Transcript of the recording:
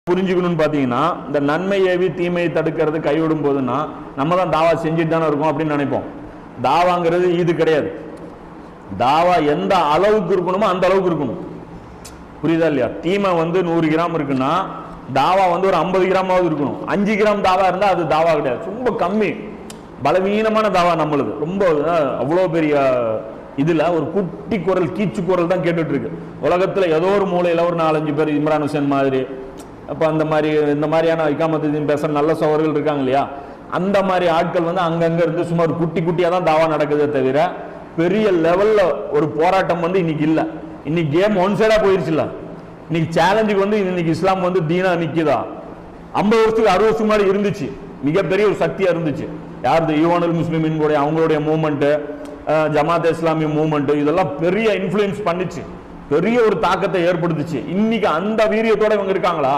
புரிஞ்சுக்கணும்னு பார்த்தீங்கன்னா, இந்த நன்மை ஏவி தீமையை தடுக்கிறது கைவிடும் போதுன்னா நம்ம தான் தாவா செஞ்சுட்டு தானே இருக்கோம் அப்படின்னு நினைப்போம். தாவாங்கிறது இது கிடையாது. தாவா எந்த அளவுக்கு இருக்கணுமோ அந்த அளவுக்கு இருக்கணும். புரியுதா இல்லையா? தீமை 100 கிராம் இருக்குன்னா தாவா ஒரு 50 கிராமாவது இருக்கணும். 5 கிராம் தாவா இருந்தால் அது தாவா கிடையாது, ரொம்ப கம்மி, பலவீனமான தாவா நம்மளுது. ரொம்ப அவ்வளோ பெரிய இதுல ஒரு குட்டி குரல், கீச்சு குரல் தான் கேட்டுட்டு இருக்கு உலகத்துல. ஏதோ ஒரு மூலையில ஒரு 4-5 பேர் இம்ரான் ஹுசேன் மாதிரி, அப்ப அந்த மாதிரி இந்த மாதிரியான இகாமத்துதீன் பேசுற நல்ல சவர்கள் இருக்காங்க இல்லையா, அந்த மாதிரி ஆட்கள் அங்கங்க இருந்து சும்மா ஒரு குட்டி குட்டியா தான் தாவா நடக்குதே தவிர பெரிய லெவல்ல ஒரு போராட்டம் இன்னைக்கு இல்ல. இன்னைக்கு கேம் ஒன் சைடா போயிருச்சு இல்ல. இன்னைக்கு சேலஞ்சுக்கு இன்னைக்கு இஸ்லாம் தீனா நிக்குதா? 50 வருஷத்துக்கு 60 வருஷம் முன்னாடி இருந்துச்சு, மிகப்பெரிய ஒரு சக்தியா இருந்துச்சு. யாரு? ஈவானுல் முஸ்லிமின் அவங்களுடைய மூவ்மெண்ட், ஜமாத் இஸ்லாமிய மூவ்மெண்ட், இதெல்லாம் பெரிய இன்ஃப்ளூயன்ஸ் பண்ணிச்சு, பெரிய ஒரு தாக்கத்தை ஏற்படுத்துச்சு. இன்னைக்கு அந்த வீரியத்தோட இவங்க இருக்காங்களா?